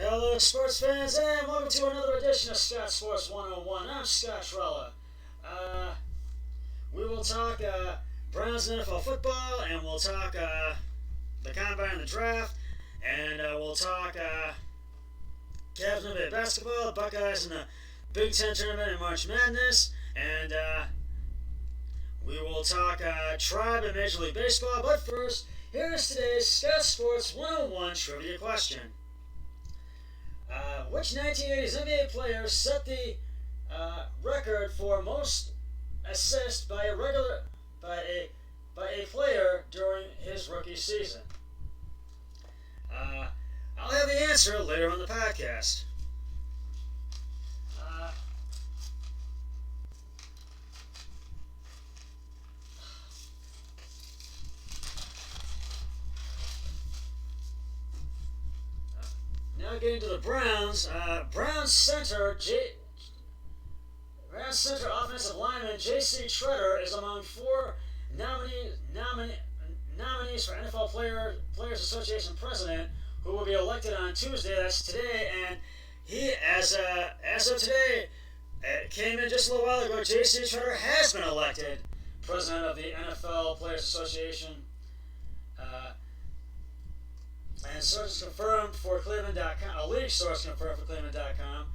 Hello, sports fans, and welcome to another edition of Scott Sports 101. I'm Scott Trella. We will talk Browns and NFL football, and we'll talk the combine and the draft, and we'll talk Cavs and NBA basketball, the Buckeyes and the Big Ten tournament and March Madness, and we will talk Tribe and Major League Baseball. But first, here is today's Scott Sports 101 trivia question. Which 1980s NBA player set the record for most assists by a player during his rookie season? I'll have the answer later on the podcast. Now getting to the Browns. Browns center offensive lineman J.C. Tretter is among four nominees for NFL Players Association president, who will be elected on Tuesday. That's today, and he, as of today, came in just a little while ago. J.C. Tretter has been elected president of the NFL Players Association. And sources confirmed for Cleveland.com, a league source confirmed for Cleveland.com.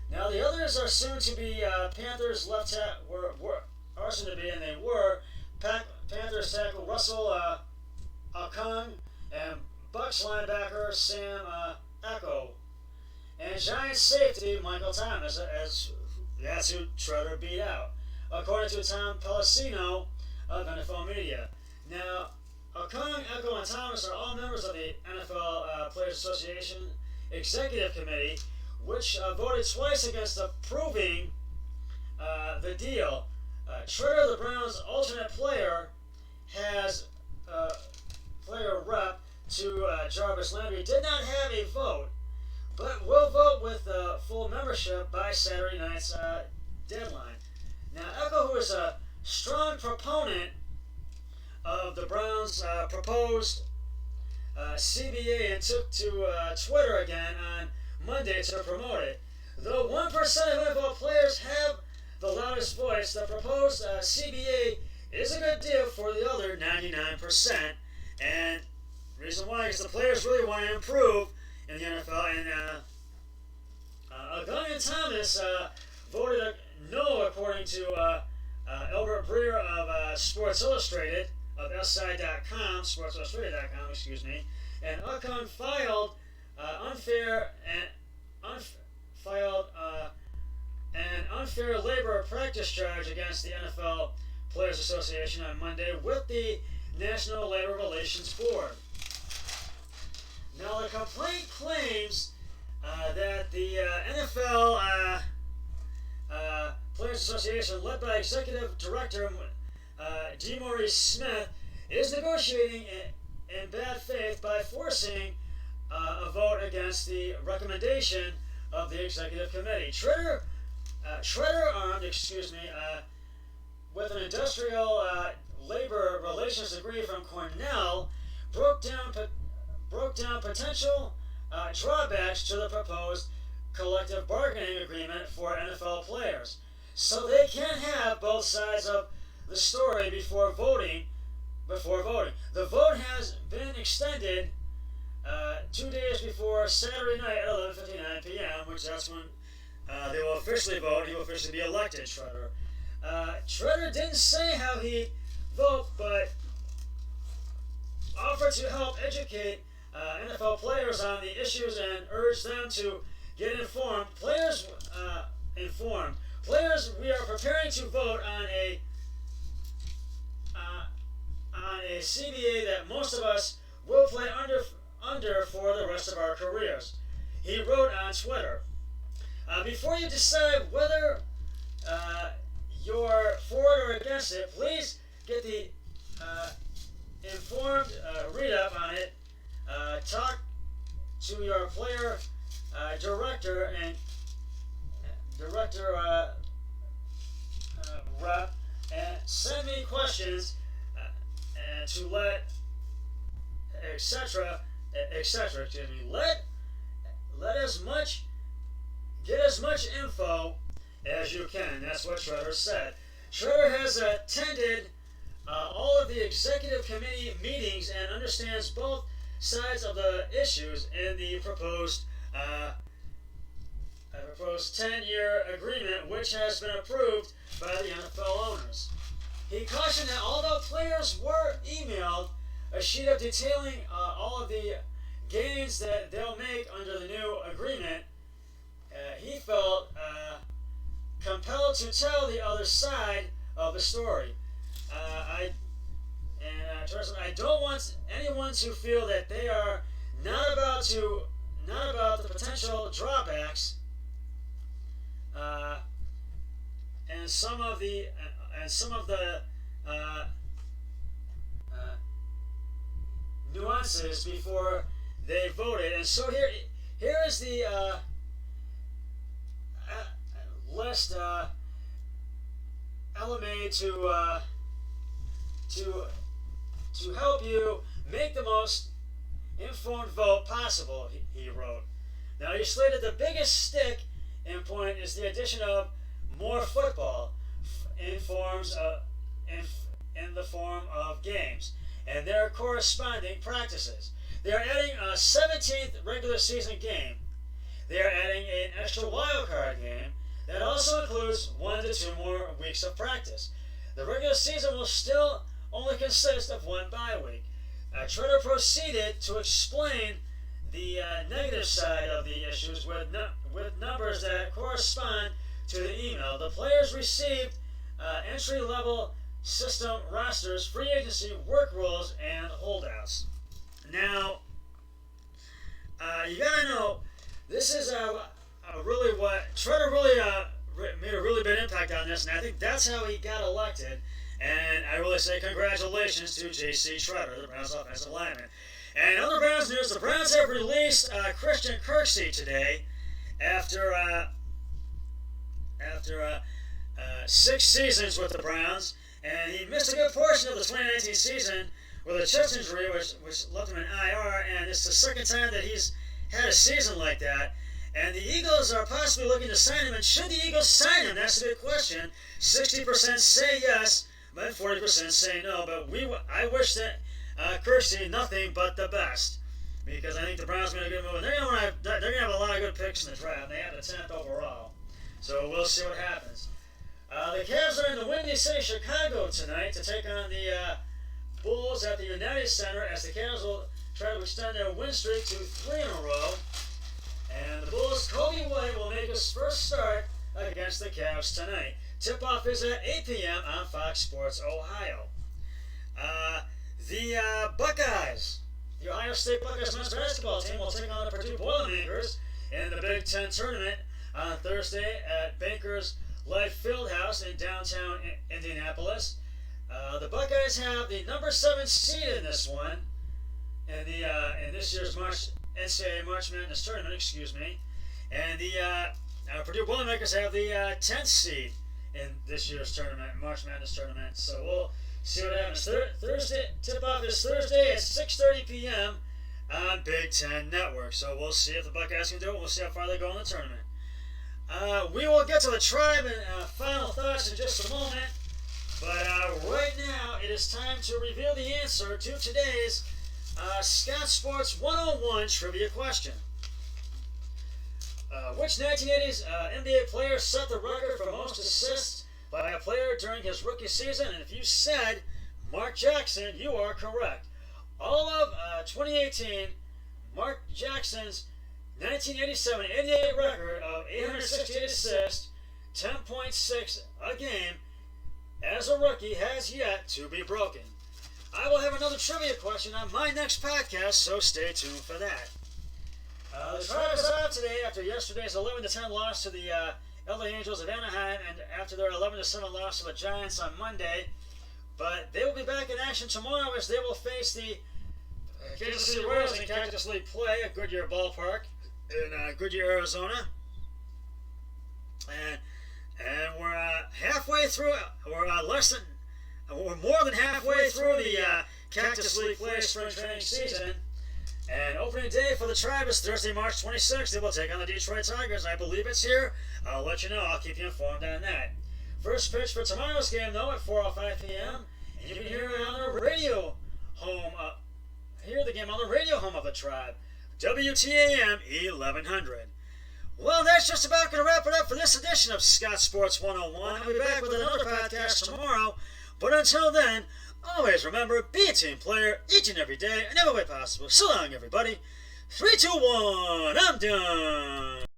Now the others are soon to be Panthers left are soon to be, and they were Panthers tackle Russell Okung and Bucks linebacker Sam Echo, and Giants safety Michael Thomas, as that's who Tretter beat out, according to Tom Pelissino of NFL Media. Now, Okung, Echo, and Thomas are all members of the NFL Players Association Executive Committee, which voted twice against approving the deal. Tretter, the Browns' alternate player, has player rep to Jarvis Landry, did not have a vote, but will vote with full membership by Saturday night's deadline. Now, Echo, who is a strong proponent of the Browns' proposed CBA, and took to Twitter again on Monday to promote it. Though 1% of NFL players have the loudest voice, the proposed CBA is a good deal for the other 99%. And the reason why is the players really want to improve in the NFL. And Okung and Thomas voted no, according to Albert Breer of Sports Illustrated, of SI.com, SportsIllustrated.com, excuse me, and Okung filed an unfair labor practice charge against the NFL Players Association on Monday with the National Labor Relations Board. Now, the complaint claims that the NFL Players Association, led by Executive Director DeMaurice Smith, is negotiating in bad faith by forcing a vote against the recommendation of the executive committee. Tretter armed, with an industrial labor relations degree from Cornell, broke down potential drawbacks to the proposed collective bargaining agreement for NFL players. So they can't have both sides of the story before voting. The vote has been extended 2 days before Saturday night at 11:59 p.m., which that's when they will officially vote. He will officially be elected, Tretter. Tretter didn't say how he'd vote, but offered to help educate NFL players on the issues and urged them to get informed. Players, we are preparing to vote on a CBA that most of us will play under for the rest of our careers, he wrote on Twitter. Before you decide whether you're for it or against it, please get the informed read-up on it. Talk to your player director and rep, and send me questions and to let etc. get as much info as you can. That's what Shredder said. Shredder has attended all of the executive committee meetings and understands both sides of the issues in the proposed 10-year agreement, which has been approved by the NFL owners. He cautioned that although players were emailed a sheet of detailing all of the gains that they'll make under the new agreement, he felt compelled to tell the other side of the story. I don't want anyone to feel that they are not about the potential drawbacks and some of the nuances before they voted. And so here is the list LMA to help you make the most informed vote possible, he wrote. Now, he stated the biggest stick in point is the addition of more football in the form of games and their corresponding practices. They are adding a 17th regular season game. They are adding an extra wild card game that also includes 1 to 2 more weeks of practice. The regular season will still only consist of 1 bye week. Shredder proceeded to explain the negative side of the issues with numbers that correspond to the email. The players received entry-level system rosters, free agency, work rules, and holdouts. Now, you gotta know, this is really what Shredder really made a really big impact on this, and I think that's how he got elected. And I really say congratulations to J.C. Shredder, the Browns offensive lineman. And in other Browns news, the Browns have released Christian Kirksey today after 6 seasons with the Browns, and he missed a good portion of the 2019 season with a chest injury, which left him in IR, and it's the second time that he's had a season like that. And the Eagles are possibly looking to sign him, and should the Eagles sign him? That's the big question. 60% say yes, but 40% say no. But I wish that Kirksey nothing but the best, because I think the Browns are going to get moving. They're going to have a lot of good picks in the draft. They have the 10th overall, so we'll see what happens. The Cavs are in the Windy City, Chicago tonight to take on the Bulls at the United Center, as the Cavs will try to extend their win streak to 3 in a row. And the Bulls' Kobe White will make his first start against the Cavs tonight. Tip-off is at 8 p.m. on Fox Sports Ohio. The Buckeyes, the Ohio State Buckeyes men's basketball team, will take on the Purdue Boilermakers in the Big Ten tournament on Thursday at Bankers Life Fieldhouse in downtown Indianapolis. The Buckeyes have the number 7 seed in this one, in this year's NCAA March Madness tournament, and the Purdue Boilermakers have the 10th seed in this year's March Madness tournament. So we'll see what happens. Thursday tip-off is Thursday at 6:30 p.m. on Big Ten Network. So we'll see if the Buckeyes can do it. We'll see how far they go in the tournament. We will get to the Tribe and final thoughts in just a moment. But right now, it is time to reveal the answer to today's Scott Sports 101 trivia question. Which 1980s NBA player set the record for most assists by a player during his rookie season? And if you said Mark Jackson, you are correct. All of 2018, Mark Jackson's 1987-88 record of 868 assists, 10.6 a game, as a rookie has yet to be broken. I will have another trivia question on my next podcast, so stay tuned for that. The Tribe is out today after yesterday's 11-10 loss to the LA Angels of Anaheim, and after their 11-7 loss to the Giants on Monday. But they will be back in action tomorrow as they will face the Kansas City Royals in Cactus League play at Goodyear Ballpark in Goodyear, Arizona. And we're halfway through. We're more than halfway through the Cactus League play spring training season. And opening day for the Tribe is Thursday, March 26th. They will take on the Detroit Tigers. I believe it's here. I'll let you know. I'll keep you informed on that. First pitch for tomorrow's game, though, at 4:05 p.m. And you can hear it on the radio home. Hear the game on the radio home of the Tribe, WTAM 1100. Well, that's just about going to wrap it up for this edition of Scott Sports 101. I'll be back with another podcast tomorrow. But until then, always remember, be a team player each and every day in every way possible. So long, everybody. 3, 2, 1, I'm done.